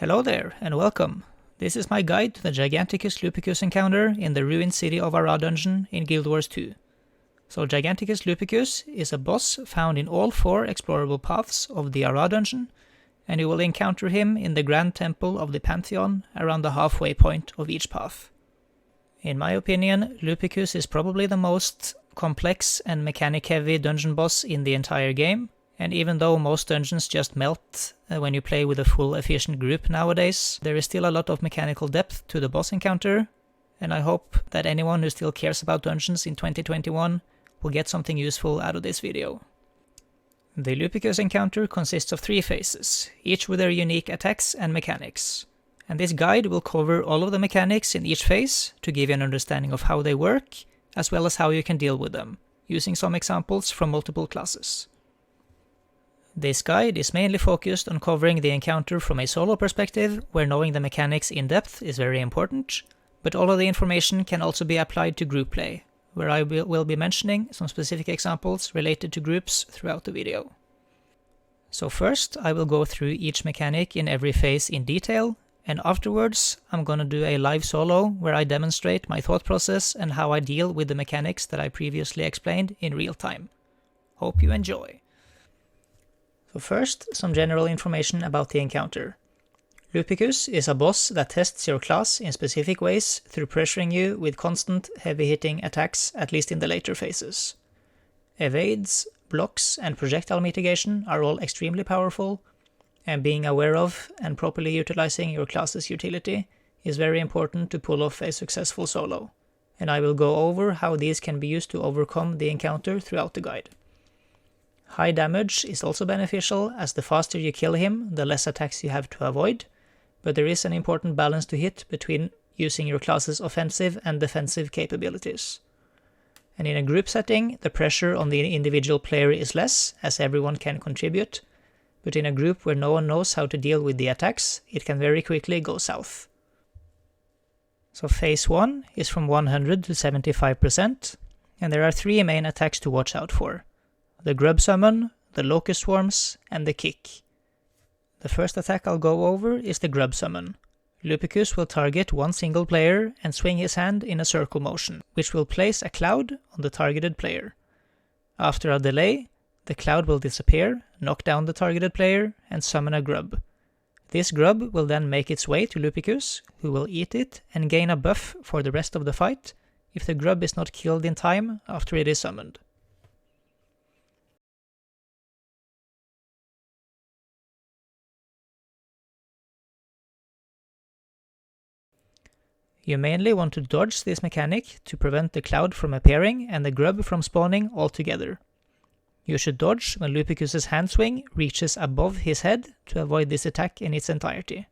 Hello there, and welcome. This is my guide to the Giganticus Lupicus encounter in the ruined city of Ara dungeon in Guild Wars 2. So Giganticus Lupicus is a boss found in all 4 explorable paths of the Ara dungeon, and you will encounter him in the Grand Temple of the Pantheon around the halfway point of each path. In my opinion, Lupicus is probably the most complex and mechanic-heavy dungeon boss in the entire game, and even though most dungeons just melt when you play with a full efficient group nowadays, there is still a lot of mechanical depth to the boss encounter, and I hope that anyone who still cares about dungeons in 2021 will get something useful out of this video. The Lupicus encounter consists of 3 phases, each with their unique attacks and mechanics. And this guide will cover all of the mechanics in each phase to give you an understanding of how they work, as well as how you can deal with them, using some examples from multiple classes. This guide is mainly focused on covering the encounter from a solo perspective, where knowing the mechanics in depth is very important, but all of the information can also be applied to group play, where I will be mentioning some specific examples related to groups throughout the video. So first, I will go through each mechanic in every phase in detail, and afterwards I'm gonna do a live solo where I demonstrate my thought process and how I deal with the mechanics that I previously explained in real time. Hope you enjoy! So first, some general information about the encounter. Lupicus is a boss that tests your class in specific ways through pressuring you with constant heavy-hitting attacks, at least in the later phases. Evades, blocks, and projectile mitigation are all extremely powerful, and being aware of and properly utilizing your class's utility is very important to pull off a successful solo, and I will go over how these can be used to overcome the encounter throughout the guide. High damage is also beneficial, as the faster you kill him, the less attacks you have to avoid, but there is an important balance to hit between using your class's offensive and defensive capabilities. And in a group setting, the pressure on the individual player is less, as everyone can contribute, but in a group where no one knows how to deal with the attacks, it can very quickly go south. So phase 1 is from 100 to 75%, and there are 3 main attacks to watch out for: the grub summon, the locust swarms, and the kick. The first attack I'll go over is the grub summon. Lupicus will target one single player and swing his hand in a circle motion, which will place a cloud on the targeted player. After a delay, the cloud will disappear, knock down the targeted player, and summon a grub. This grub will then make its way to Lupicus, who will eat it and gain a buff for the rest of the fight if the grub is not killed in time after it is summoned. You mainly want to dodge this mechanic to prevent the cloud from appearing and the grub from spawning altogether. You should dodge when Lupicus's hand swing reaches above his head to avoid this attack in its entirety.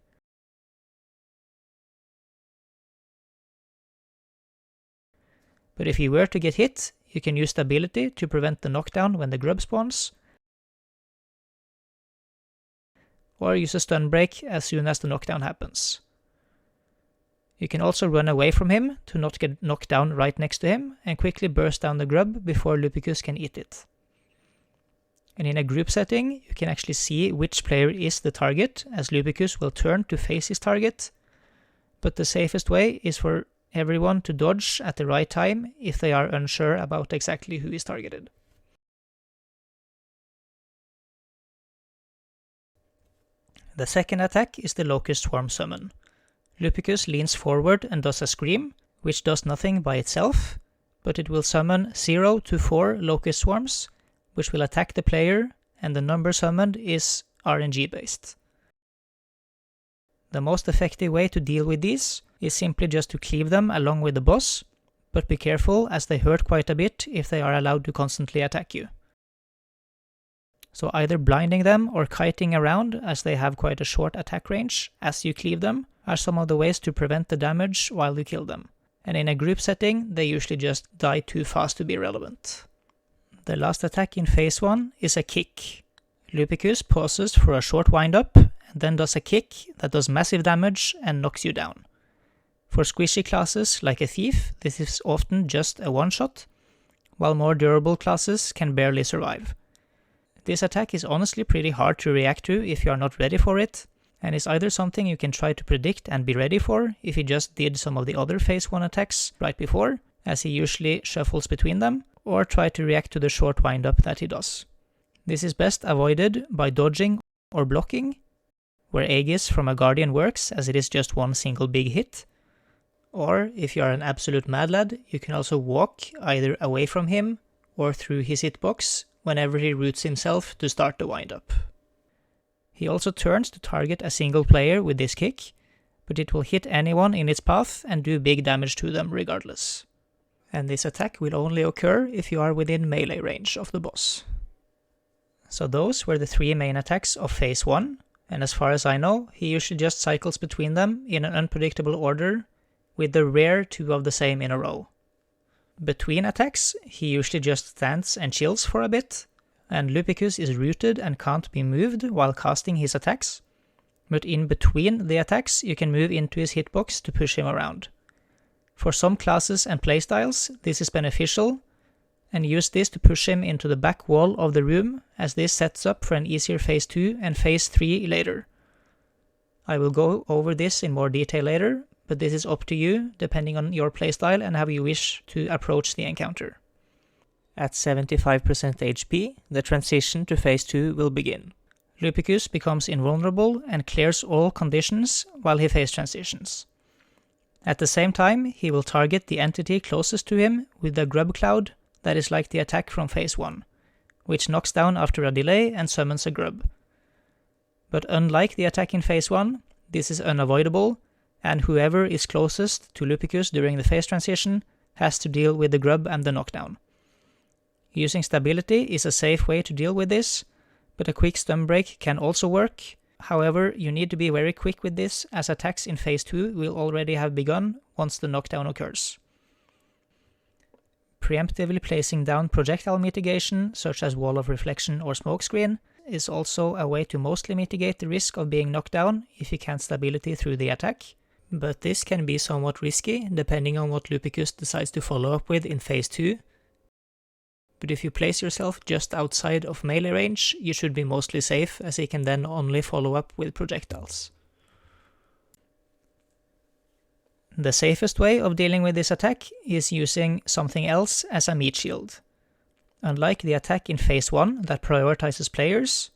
But if you were to get hit, you can use the ability to prevent the knockdown when the grub spawns, or use a stun break as soon as the knockdown happens. You can also run away from him to not get knocked down right next to him and quickly burst down the grub before Lupicus can eat it. And in a group setting, you can actually see which player is the target, as Lupicus will turn to face his target, but the safest way is for everyone to dodge at the right time if they are unsure about exactly who is targeted. The second attack is the locust swarm summon. Lupicus leans forward and does a scream, which does nothing by itself, but it will summon 0 to 4 locust swarms, which will attack the player, and the number summoned is RNG based. The most effective way to deal with these is simply just to cleave them along with the boss, but be careful as they hurt quite a bit if they are allowed to constantly attack you. So either blinding them or kiting around, as they have quite a short attack range as you cleave them, are some of the ways to prevent the damage while you kill them. And in a group setting, they usually just die too fast to be relevant. The last attack in phase 1 is a kick. Lupicus pauses for a short wind-up and then does a kick that does massive damage and knocks you down. For squishy classes like a thief, this is often just a one-shot, while more durable classes can barely survive. This attack is honestly pretty hard to react to if you are not ready for it, and is either something you can try to predict and be ready for if he just did some of the other phase 1 attacks right before, as he usually shuffles between them, or try to react to the short windup that he does. This is best avoided by dodging or blocking, where Aegis from a Guardian works as it is just one single big hit. Or, if you are an absolute mad lad, you can also walk either away from him or through his hitbox whenever he roots himself to start the windup. He also turns to target a single player with this kick, but it will hit anyone in its path and do big damage to them regardless. And this attack will only occur if you are within melee range of the boss. So those were the 3 main attacks of phase 1, and as far as I know, he usually just cycles between them in an unpredictable order, with the rare 2 of the same in a row. Between attacks, he usually just stands and chills for a bit, and Lupicus is rooted and can't be moved while casting his attacks, but in between the attacks you can move into his hitbox to push him around. For some classes and playstyles, this is beneficial, and use this to push him into the back wall of the room, as this sets up for an easier phase 2 and phase 3 later. I will go over this in more detail later, but this is up to you, depending on your playstyle and how you wish to approach the encounter. At 75% HP, the transition to phase 2 will begin. Lupicus becomes invulnerable and clears all conditions while he phase transitions. At the same time, he will target the entity closest to him with a grub cloud that is like the attack from phase 1, which knocks down after a delay and summons a grub. But unlike the attack in phase 1, this is unavoidable, and whoever is closest to Lupicus during the phase transition has to deal with the grub and the knockdown. Using stability is a safe way to deal with this, but a quick stun break can also work. However, you need to be very quick with this, as attacks in phase 2 will already have begun once the knockdown occurs. Preemptively placing down projectile mitigation, such as wall of reflection or smokescreen, is also a way to mostly mitigate the risk of being knocked down if you can't stability through the attack, but this can be somewhat risky depending on what Lupicus decides to follow up with in phase 2. But if you place yourself just outside of melee range, you should be mostly safe, as he can then only follow up with projectiles. The safest way of dealing with this attack is using something else as a meat shield. Unlike the attack in phase 1 that prioritizes players,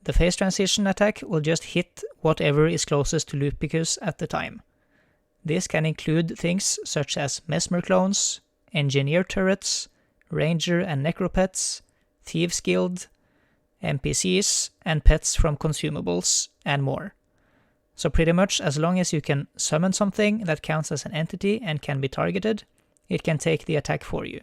the phase transition attack will just hit whatever is closest to Lupicus at the time. This can include things such as Mesmer clones, engineer turrets, ranger and necropets, thieves guild, NPCs, and pets from consumables, and more. So pretty much as long as you can summon something that counts as an entity and can be targeted, it can take the attack for you.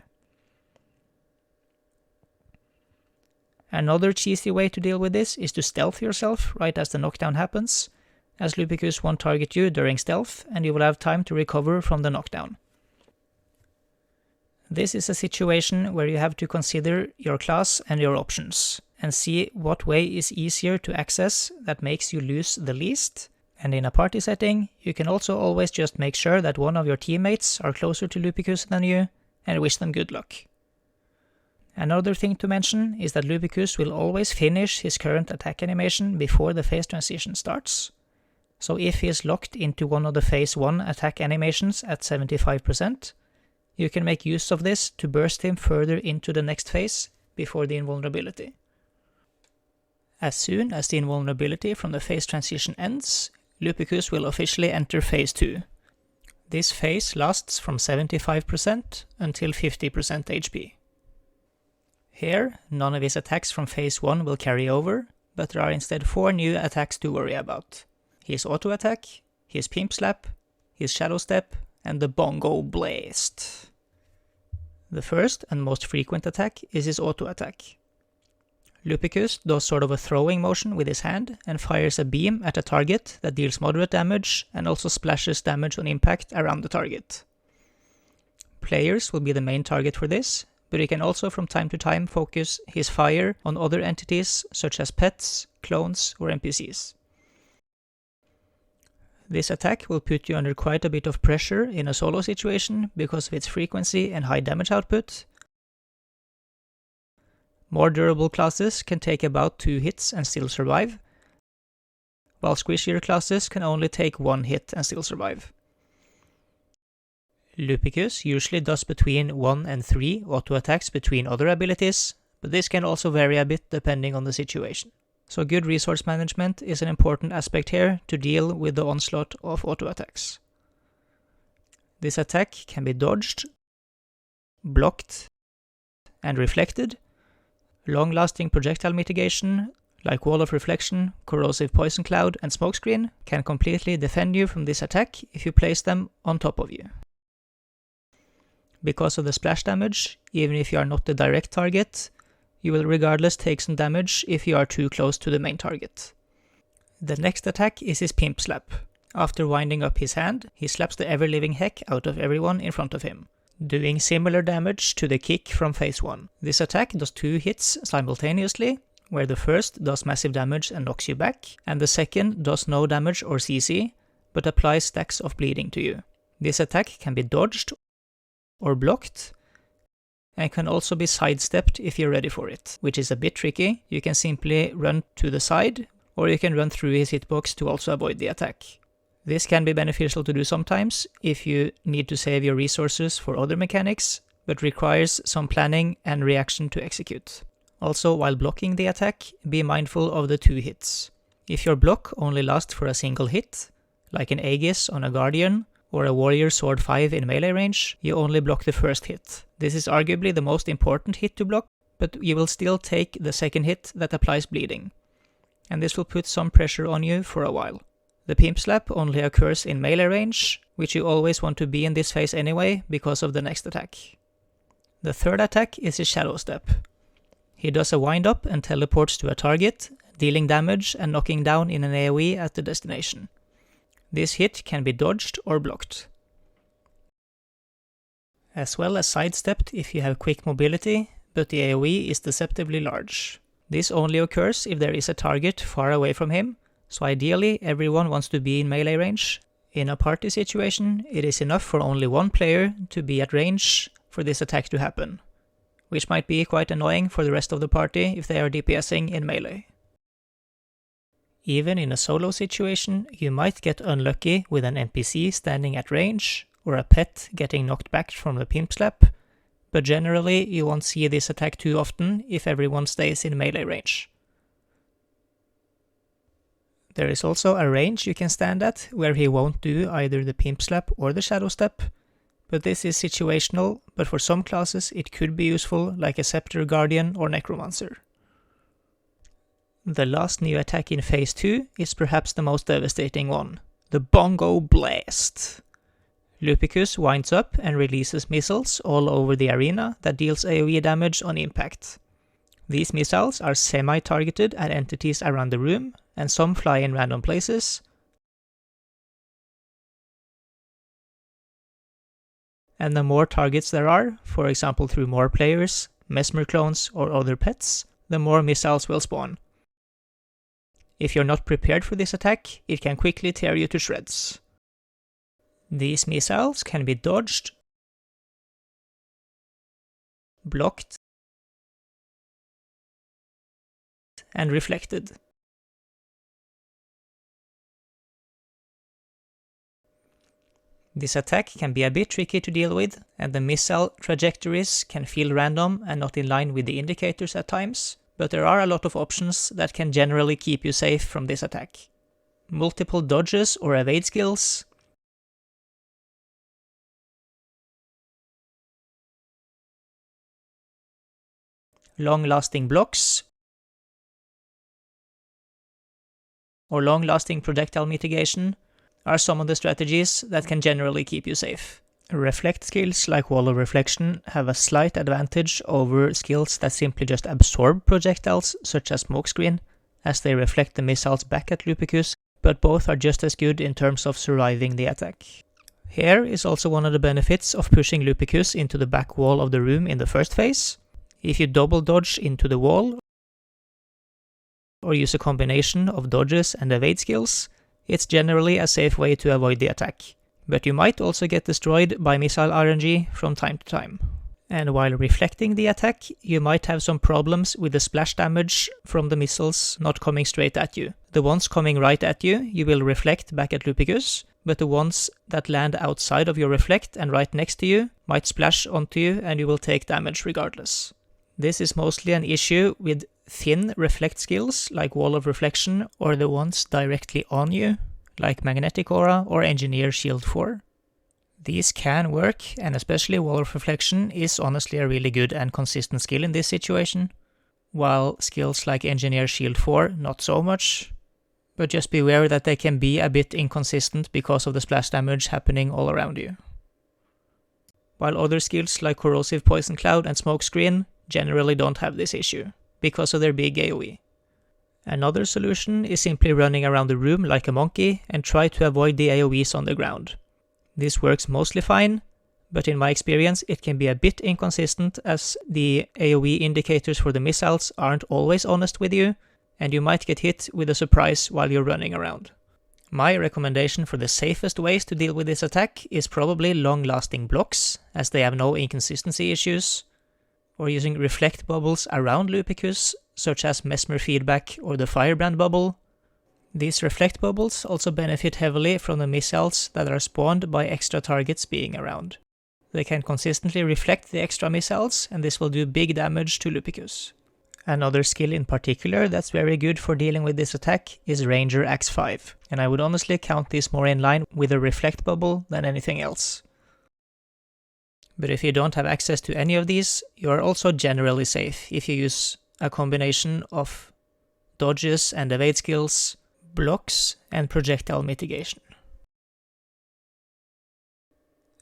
Another cheesy way to deal with this is to stealth yourself right as the knockdown happens, as Lupicus won't target you during stealth and you will have time to recover from the knockdown. This is a situation where you have to consider your class and your options, and see what way is easier to access that makes you lose the least. And in a party setting, you can also always just make sure that one of your teammates are closer to Lupicus than you, and wish them good luck. Another thing to mention is that Lupicus will always finish his current attack animation before the phase transition starts. So if he is locked into one of the phase 1 attack animations at 75%, you can make use of this to burst him further into the next phase before the invulnerability. As soon as the invulnerability from the phase transition ends, Lupicus will officially enter phase 2. This phase lasts from 75% until 50% HP. Here, none of his attacks from phase 1 will carry over, but there are instead 4 new attacks to worry about. His auto attack, his pimp slap, his shadow step, and the bongo blast. The first and most frequent attack is his auto attack. Lupicus does sort of a throwing motion with his hand and fires a beam at a target that deals moderate damage and also splashes damage on impact around the target. Players will be the main target for this, but he can also from time to time focus his fire on other entities such as pets, clones, or NPCs. This attack will put you under quite a bit of pressure in a solo situation because of its frequency and high damage output. More durable classes can take about 2 hits and still survive, while squishier classes can only take one hit and still survive. Lupicus usually does between 1 and 3 auto attacks between other abilities, but this can also vary a bit depending on the situation. So good resource management is an important aspect here to deal with the onslaught of auto attacks. This attack can be dodged, blocked, and reflected. Long-lasting projectile mitigation, like Wall of Reflection, Corrosive Poison Cloud, and Smokescreen, can completely defend you from this attack if you place them on top of you. Because of the splash damage, even if you are not the direct target, you will regardless take some damage if you are too close to the main target. The next attack is his Pimp Slap. After winding up his hand, he slaps the ever-living heck out of everyone in front of him, doing similar damage to the kick from phase 1. This attack does 2 hits simultaneously, where the first does massive damage and knocks you back, and the second does no damage or CC, but applies stacks of bleeding to you. This attack can be dodged or blocked, and can also be sidestepped if you're ready for it, which is a bit tricky. You can simply run to the side, or you can run through his hitbox to also avoid the attack. This can be beneficial to do sometimes if you need to save your resources for other mechanics, but requires some planning and reaction to execute. Also, while blocking the attack, be mindful of the 2 hits. If your block only lasts for a single hit, like an Aegis on a Guardian, or a Warrior Sword 5 in melee range, you only block the first hit. This is arguably the most important hit to block, but you will still take the second hit that applies bleeding, and this will put some pressure on you for a while. The Pimp Slap only occurs in melee range, which you always want to be in this phase anyway because of the next attack. The third attack is his Shadow Step. He does a wind up and teleports to a target, dealing damage and knocking down in an AoE at the destination. This hit can be dodged or blocked, as well as sidestepped if you have quick mobility, but the AoE is deceptively large. This only occurs if there is a target far away from him, so ideally everyone wants to be in melee range. In a party situation, it is enough for only one player to be at range for this attack to happen, which might be quite annoying for the rest of the party if they are DPSing in melee. Even in a solo situation, you might get unlucky with an NPC standing at range, or a pet getting knocked back from the Pimp Slap, but generally you won't see this attack too often if everyone stays in melee range. There is also a range you can stand at where he won't do either the Pimp Slap or the Shadow Step, but this is situational, but for some classes it could be useful, like a Scepter Guardian or Necromancer. The last new attack in phase 2 is perhaps the most devastating one, the Bongo Blast. Lupicus winds up and releases missiles all over the arena that deals AoE damage on impact. These missiles are semi-targeted at entities around the room, and some fly in random places, and the more targets there are, for example through more players, Mesmer clones or other pets, the more missiles will spawn. If you're not prepared for this attack, it can quickly tear you to shreds. These missiles can be dodged, blocked, and reflected. This attack can be a bit tricky to deal with, and the missile trajectories can feel random and not in line with the indicators at times, but there are a lot of options that can generally keep you safe from this attack. Multiple dodges or evade skills, long-lasting blocks, or long-lasting projectile mitigation are some of the strategies that can generally keep you safe. Reflect skills like Wall of Reflection have a slight advantage over skills that simply just absorb projectiles, such as Smokescreen, as they reflect the missiles back at Lupicus, but both are just as good in terms of surviving the attack. Here is also one of the benefits of pushing Lupicus into the back wall of the room in the first phase. If you double dodge into the wall, or use a combination of dodges and evade skills, it's generally a safe way to avoid the attack. But you might also get destroyed by missile RNG from time to time. And while reflecting the attack, you might have some problems with the splash damage from the missiles not coming straight at you. The ones coming right at you, you will reflect back at Lupicus, but the ones that land outside of your reflect and right next to you might splash onto you and you will take damage regardless. This is mostly an issue with thin reflect skills like Wall of Reflection or the ones directly on you, like Magnetic Aura or Engineer Shield 4. These can work, and especially Wall of Reflection is honestly a really good and consistent skill in this situation, while skills like Engineer Shield 4 not so much, but just beware that they can be a bit inconsistent because of the splash damage happening all around you. While other skills like Corrosive Poison Cloud and Smoke Screen generally don't have this issue, because of their big AoE. Another solution is simply running around the room like a monkey and try to avoid the AoEs on the ground. This works mostly fine, but in my experience it can be a bit inconsistent as the AoE indicators for the missiles aren't always honest with you, and you might get hit with a surprise while you're running around. My recommendation for the safest ways to deal with this attack is probably long-lasting blocks, as they have no inconsistency issues, or using reflect bubbles around Lupicus, such as Mesmer Feedback or the Firebrand bubble. These reflect bubbles also benefit heavily from the missiles that are spawned by extra targets being around. They can consistently reflect the extra missiles, and this will do big damage to Lupicus. Another skill in particular that's very good for dealing with this attack is Ranger Axe 5, and I would honestly count this more in line with a reflect bubble than anything else. But if you don't have access to any of these, you are also generally safe if you use a combination of dodges and evade skills, blocks, and projectile mitigation.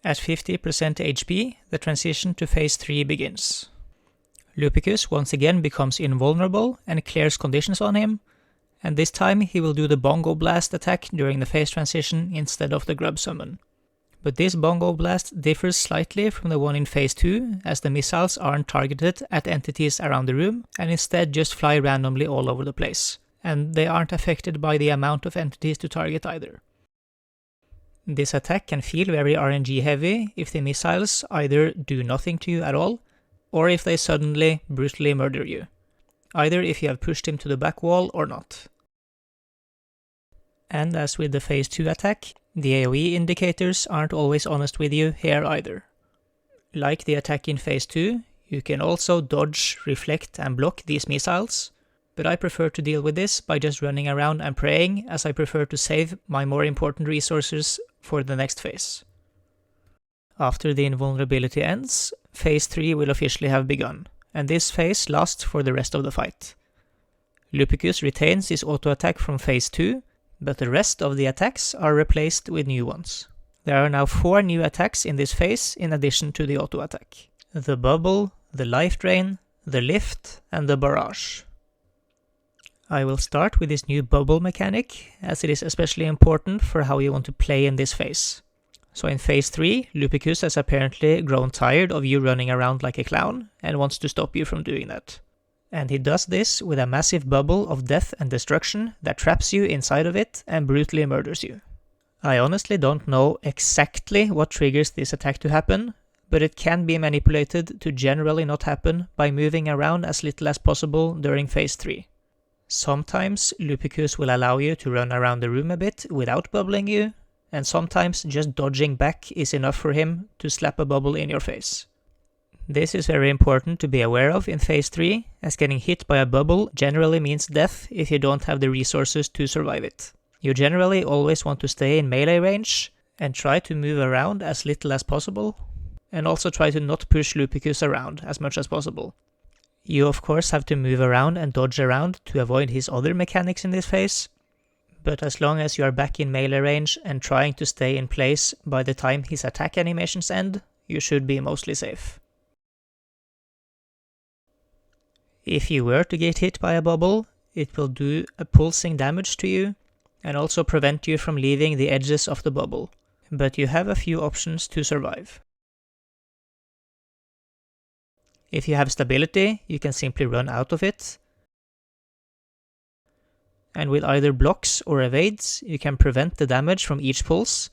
At 50% HP, the transition to phase 3 begins. Lupicus once again becomes invulnerable and clears conditions on him, and this time he will do the Bongo Blast attack during the phase transition instead of the Grub Summon. But this Bongo Blast differs slightly from the one in phase 2, as the missiles aren't targeted at entities around the room, and instead just fly randomly all over the place, and they aren't affected by the amount of entities to target either. This attack can feel very RNG heavy if the missiles either do nothing to you at all, or if they suddenly brutally murder you, either if you have pushed him to the back wall or not. And as with the phase 2 attack, the AoE indicators aren't always honest with you here either. Like the attack in phase 2, you can also dodge, reflect and block these missiles, but I prefer to deal with this by just running around and praying, as I prefer to save my more important resources for the next phase. After the invulnerability ends, phase 3 will officially have begun, and this phase lasts for the rest of the fight. Lupicus retains his auto attack from phase 2, but the rest of the attacks are replaced with new ones. There are now 4 new attacks in this phase in addition to the auto attack: the Bubble, the Life Drain, the Lift, and the Barrage. I will start with this new Bubble mechanic, as it is especially important for how you want to play in this phase. So in phase 3, Lupicus has apparently grown tired of you running around like a clown and wants to stop you from doing that. And he does this with a massive bubble of death and destruction that traps you inside of it and brutally murders you. I honestly don't know exactly what triggers this attack to happen, but it can be manipulated to generally not happen by moving around as little as possible during phase 3. Sometimes Lupicus will allow you to run around the room a bit without bubbling you, and sometimes just dodging back is enough for him to slap a bubble in your face. This is very important to be aware of in phase 3, as getting hit by a bubble generally means death if you don't have the resources to survive it. You generally always want to stay in melee range and try to move around as little as possible, and also try to not push Lupicus around as much as possible. You of course have to move around and dodge around to avoid his other mechanics in this phase, but as long as you are back in melee range and trying to stay in place by the time his attack animations end, you should be mostly safe. If you were to get hit by a bubble, it will do a pulsing damage to you and also prevent you from leaving the edges of the bubble, but you have a few options to survive. If you have stability, you can simply run out of it, and with either blocks or evades, you can prevent the damage from each pulse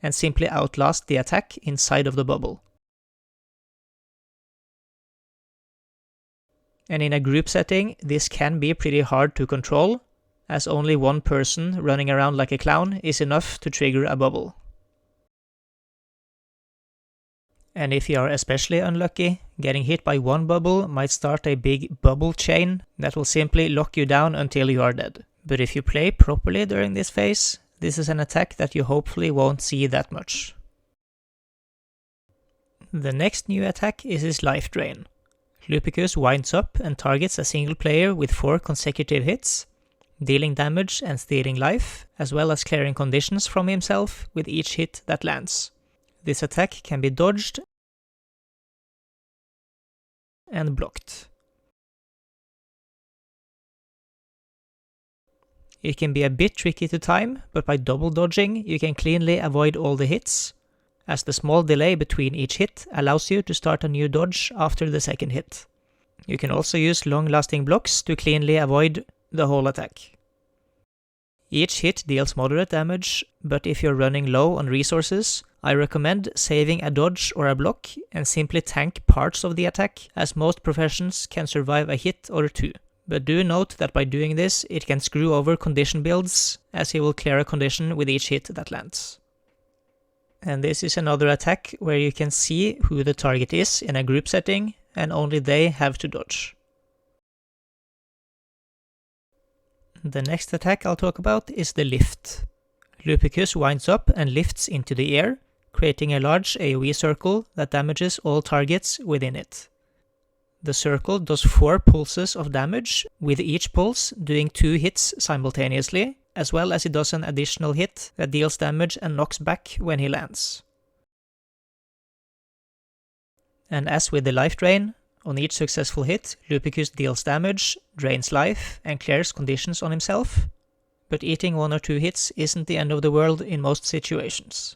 and simply outlast the attack inside of the bubble. And in a group setting, this can be pretty hard to control, as only one person running around like a clown is enough to trigger a bubble. And if you are especially unlucky, getting hit by one bubble might start a big bubble chain that will simply lock you down until you are dead. But if you play properly during this phase, this is an attack that you hopefully won't see that much. The next new attack is his Life Drain. Lupicus winds up and targets a single player with 4 consecutive hits, dealing damage and stealing life, as well as clearing conditions from himself with each hit that lands. This attack can be dodged and blocked. It can be a bit tricky to time, but by double dodging you can cleanly avoid all the hits, as the small delay between each hit allows you to start a new dodge after the second hit. You can also use long-lasting blocks to cleanly avoid the whole attack. Each hit deals moderate damage, but if you're running low on resources, I recommend saving a dodge or a block and simply tank parts of the attack, as most professions can survive a hit or two. But do note that by doing this, it can screw over condition builds, as he will clear a condition with each hit that lands. And this is another attack where you can see who the target is in a group setting, and only they have to dodge. The next attack I'll talk about is the Lift. Lupicus winds up and lifts into the air, creating a large AoE circle that damages all targets within it. The circle does 4 pulses of damage, with each pulse doing 2 hits simultaneously, as well as it does an additional hit that deals damage and knocks back when he lands. And as with the Life Drain, on each successful hit, Lupicus deals damage, drains life, and clears conditions on himself, but eating 1 or 2 hits isn't the end of the world in most situations.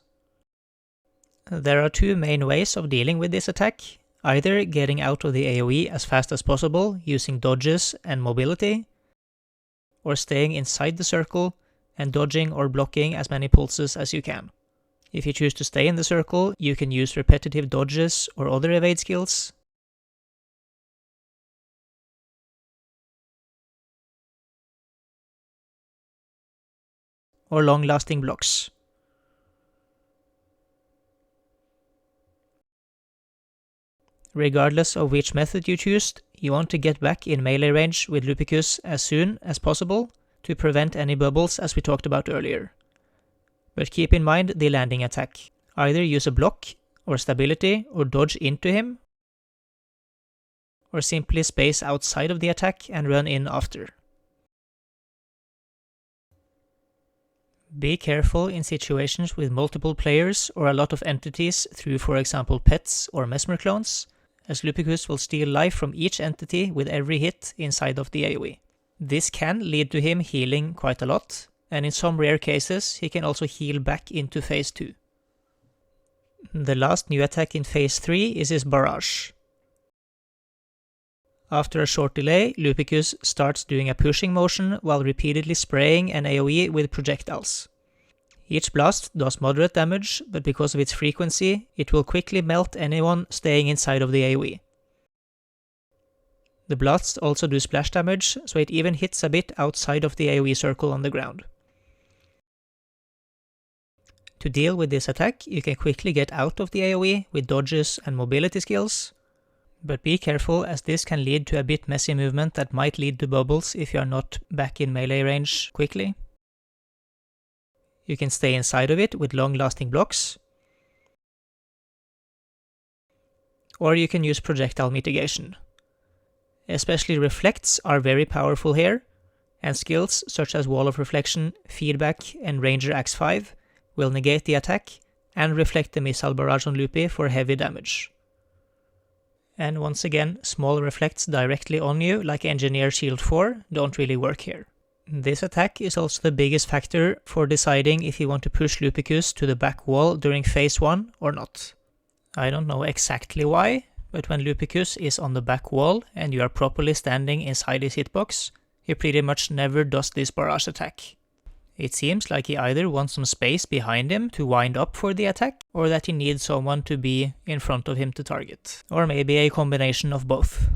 There are 2 main ways of dealing with this attack, either getting out of the AoE as fast as possible using dodges and mobility, or staying inside the circle and dodging or blocking as many pulses as you can. If you choose to stay in the circle, you can use repetitive dodges or other evade skills, or long-lasting blocks. Regardless of which method you choose, you want to get back in melee range with Lupicus as soon as possible to prevent any bubbles as we talked about earlier. But keep in mind the landing attack. Either use a block or stability or dodge into him, or simply space outside of the attack and run in after. Be careful in situations with multiple players or a lot of entities through, for example, pets or mesmer clones, as Lupicus will steal life from each entity with every hit inside of the AoE. This can lead to him healing quite a lot, and in some rare cases he can also heal back into phase 2. The last new attack in phase 3 is his Barrage. After a short delay, Lupicus starts doing a pushing motion while repeatedly spraying an AoE with projectiles. Each blast does moderate damage, but because of its frequency, it will quickly melt anyone staying inside of the AoE. The blasts also do splash damage, so it even hits a bit outside of the AoE circle on the ground. To deal with this attack, you can quickly get out of the AoE with dodges and mobility skills, but be careful as this can lead to a bit messy movement that might lead to bubbles if you are not back in melee range quickly. You can stay inside of it with long-lasting blocks, or you can use projectile mitigation. Especially reflects are very powerful here, and skills such as Wall of Reflection, Feedback, and Ranger Axe 5 will negate the attack and reflect the missile barrage on Lupi for heavy damage. And once again, small reflects directly on you, like Engineer Shield 4, don't really work here. This attack is also the biggest factor for deciding if you want to push Lupicus to the back wall during phase 1 or not. I don't know exactly why, but when Lupicus is on the back wall and you are properly standing inside his hitbox, he pretty much never does this barrage attack. It seems like he either wants some space behind him to wind up for the attack, or that he needs someone to be in front of him to target. Or maybe a combination of both.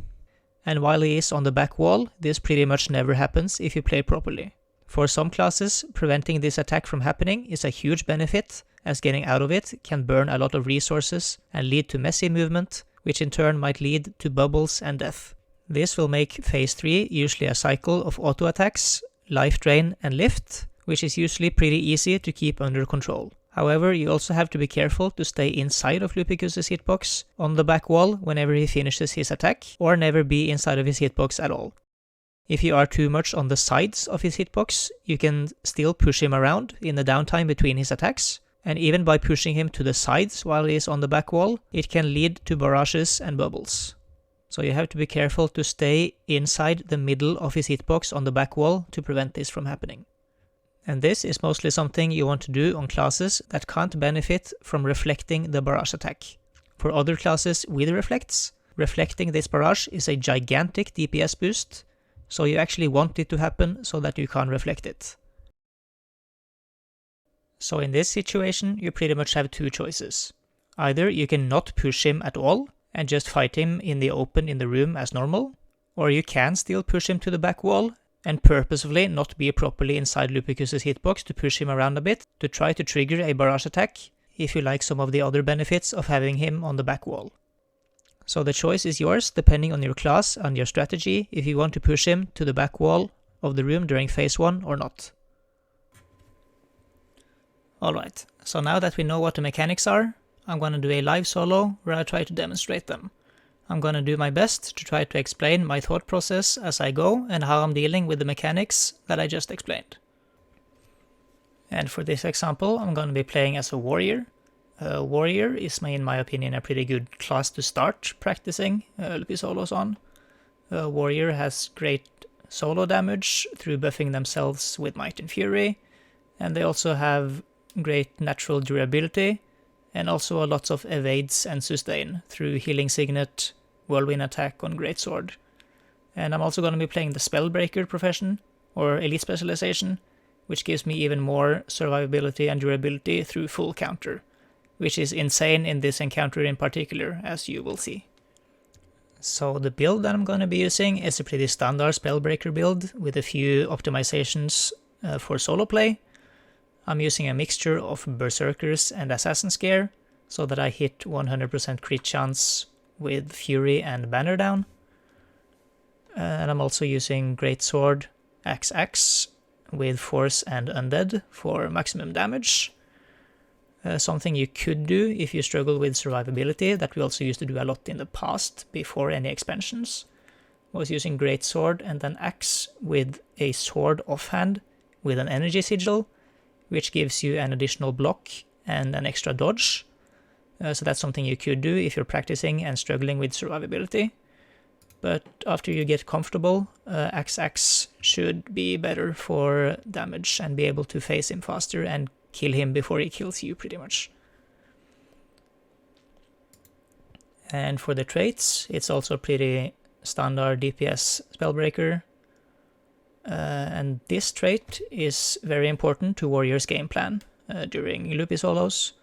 And while he is on the back wall, this pretty much never happens if you play properly. For some classes, preventing this attack from happening is a huge benefit, as getting out of it can burn a lot of resources and lead to messy movement, which in turn might lead to bubbles and death. This will make phase 3 usually a cycle of auto attacks, life drain and lift, which is usually pretty easy to keep under control. However, you also have to be careful to stay inside of Lupicus's hitbox on the back wall whenever he finishes his attack, or never be inside of his hitbox at all. If you are too much on the sides of his hitbox, you can still push him around in the downtime between his attacks, and even by pushing him to the sides while he is on the back wall, it can lead to barrages and bubbles. So you have to be careful to stay inside the middle of his hitbox on the back wall to prevent this from happening. And this is mostly something you want to do on classes that can't benefit from reflecting the barrage attack. For other classes with reflects, reflecting this barrage is a gigantic DPS boost, so you actually want it to happen so that you can reflect it. So in this situation, you pretty much have two choices. Either you can not push him at all and just fight him in the open in the room as normal, or you can still push him to the back wall and purposefully not be properly inside Lupicus's hitbox to push him around a bit to try to trigger a barrage attack if you like some of the other benefits of having him on the back wall. So the choice is yours depending on your class and your strategy if you want to push him to the back wall of the room during phase 1 or not. Alright, so now that we know what the mechanics are, I'm gonna do a live solo where I try to demonstrate them. I'm gonna do my best to try to explain my thought process as I go and how I'm dealing with the mechanics that I just explained. And for this example, I'm gonna be playing as a warrior. Warrior is, in my opinion, a pretty good class to start practicing Lupi solos on. Warrior has great solo damage through buffing themselves with Might and Fury, and they also have great natural durability, and also lots of evades and sustain through Healing Signet, Whirlwind Attack on Greatsword. And I'm also going to be playing the Spellbreaker profession, or Elite Specialization, which gives me even more survivability and durability through full counter, which is insane in this encounter in particular, as you will see. So the build that I'm going to be using is a pretty standard Spellbreaker build with a few optimizations for solo play. I'm using a mixture of Berserkers and Assassin's Gear, so that I hit 100% crit chance with Fury and Banner Down. And I'm also using Greatsword, Axe with Force and Undead for maximum damage. Something you could do if you struggle with survivability, that we also used to do a lot in the past before any expansions, was using Greatsword and then Axe with a sword offhand with an energy sigil, which gives you an additional block and an extra dodge. So that's something you could do if you're practicing and struggling with survivability. But after you get comfortable, Axe should be better for damage and be able to face him faster and kill him before he kills you, pretty much. And for the traits, it's also pretty standard DPS Spellbreaker. And this trait is very important to Warrior's game plan during Lupi solos,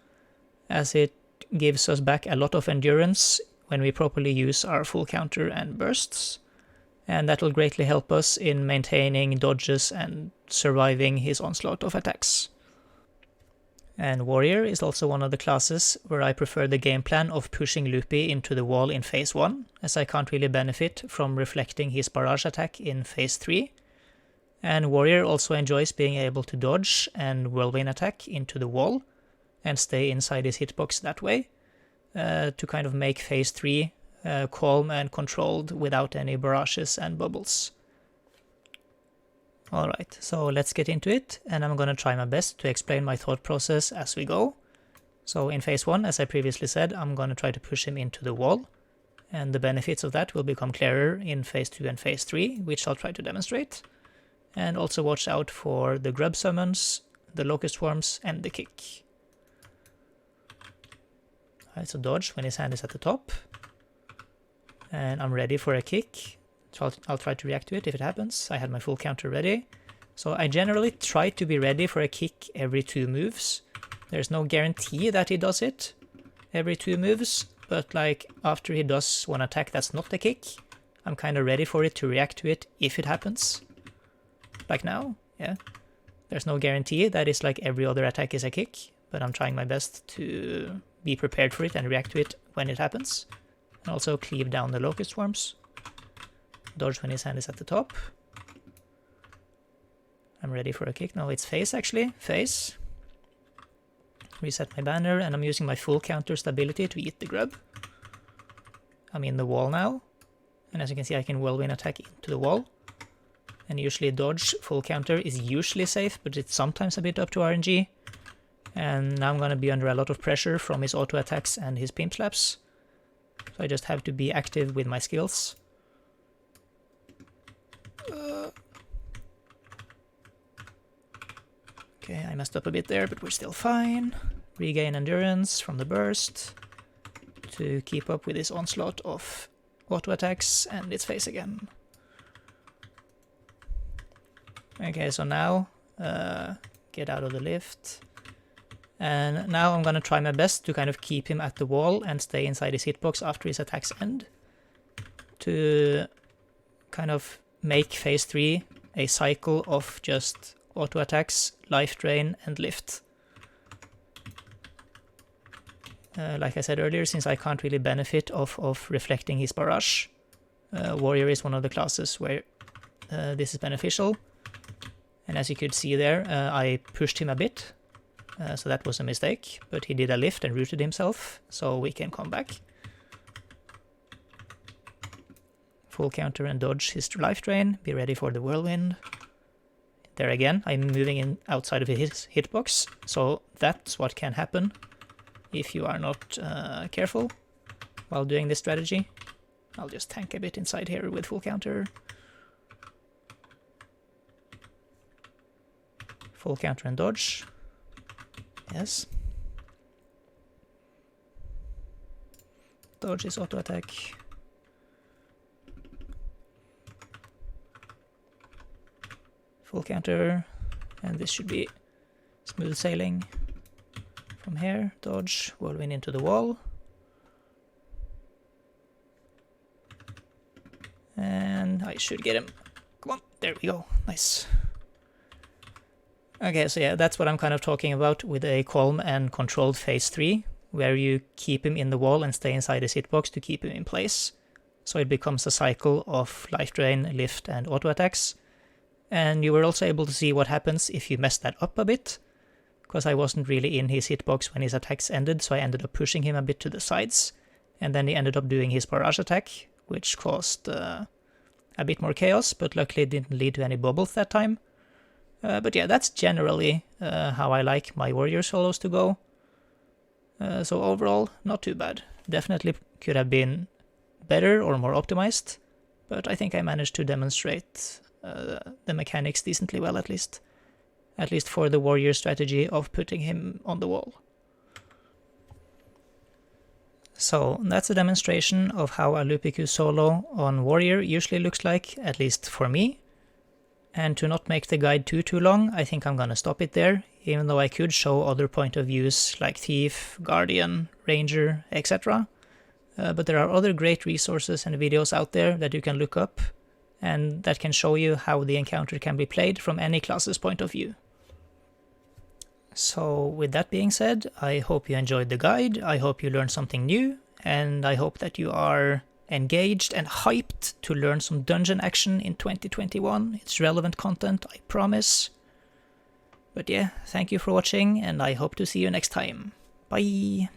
as it gives us back a lot of endurance when we properly use our full counter and bursts, and that will greatly help us in maintaining dodges and surviving his onslaught of attacks. And Warrior is also one of the classes where I prefer the game plan of pushing Lupi into the wall in phase 1, as I can't really benefit from reflecting his barrage attack in phase 3. And Warrior also enjoys being able to dodge and Whirlwind Attack into the wall and stay inside his hitbox that way, to kind of make phase 3 calm and controlled without any barrages and bubbles. Alright, so let's get into it, and I'm gonna try my best to explain my thought process as we go. So in phase 1, as I previously said, I'm gonna try to push him into the wall, and the benefits of that will become clearer in phase 2 and phase 3, which I'll try to demonstrate. And also watch out for the grub summons, the locust swarms, and the kick. Alright, so dodge when his hand is at the top. And I'm ready for a kick. So I'll try to react to it if it happens. I had my full counter ready. So I generally try to be ready for a kick every 2 moves. There's no guarantee that he does it every 2 moves, but like after he does one attack that's not a kick, I'm kind of ready for it to react to it if it happens. Like now, yeah. There's no guarantee that it's like every other attack is a kick, but I'm trying my best to be prepared for it and react to it when it happens. And also cleave down the locust swarms. Dodge when his hand is at the top. I'm ready for a kick. No, it's face actually. Face. Reset my banner, and I'm using my full counter stability to eat the grub. I'm in the wall now. And as you can see, I can whirlwind attack into the wall. And usually dodge full counter is usually safe, but it's sometimes a bit up to RNG. And now I'm going to be under a lot of pressure from his auto attacks and his pimp slaps. So I just have to be active with my skills. Okay, I messed up a bit there, but we're still fine. Regain endurance from the burst to keep up with this onslaught of auto attacks and its face again. Okay, so now get out of the lift. And now I'm gonna try my best to kind of keep him at the wall and stay inside his hitbox after his attacks end. To kind of make phase 3 a cycle of just auto attacks, life drain, and lift. Like I said earlier, since I can't really benefit of reflecting his barrage, Warrior is one of the classes where this is beneficial. And as you could see there, I pushed him a bit, so that was a mistake, but he did a lift and rooted himself, so we can come back. Full counter and dodge his life drain, be ready for the whirlwind. There again, I'm moving in outside of his hitbox, so that's what can happen if you are not careful while doing this strategy. I'll just tank a bit inside here with full counter. Full counter and dodge. Yes. Dodge is auto attack. Full counter, and this should be smooth sailing from here. Dodge, whirlwind into the wall. And I should get him. Come on, there we go. Nice. Okay, so yeah, that's what I'm kind of talking about with a calm and controlled phase 3, where you keep him in the wall and stay inside his hitbox to keep him in place. So it becomes a cycle of life drain, lift, and auto attacks. And you were also able to see what happens if you mess that up a bit, because I wasn't really in his hitbox when his attacks ended, so I ended up pushing him a bit to the sides, and then he ended up doing his barrage attack, which caused a bit more chaos, but luckily it didn't lead to any bubbles that time. But yeah, that's generally how I like my warrior solos to go. So overall, not too bad. Definitely could have been better or more optimized, but I think I managed to demonstrate the mechanics decently well, at least for the warrior strategy of putting him on the wall. So that's a demonstration of how a Lupicus solo on warrior usually looks like, at least for me. And to not make the guide too long, I think I'm gonna stop it there, even though I could show other point of views like Thief, Guardian, Ranger, etc. But there are other great resources and videos out there that you can look up, and that can show you how the encounter can be played from any class's point of view. So with that being said, I hope you enjoyed the guide, I hope you learned something new, and I hope that you are engaged and hyped to learn some dungeon action in 2021. It's relevant content, I promise. But yeah, thank you for watching, and I hope to see you next time. Bye!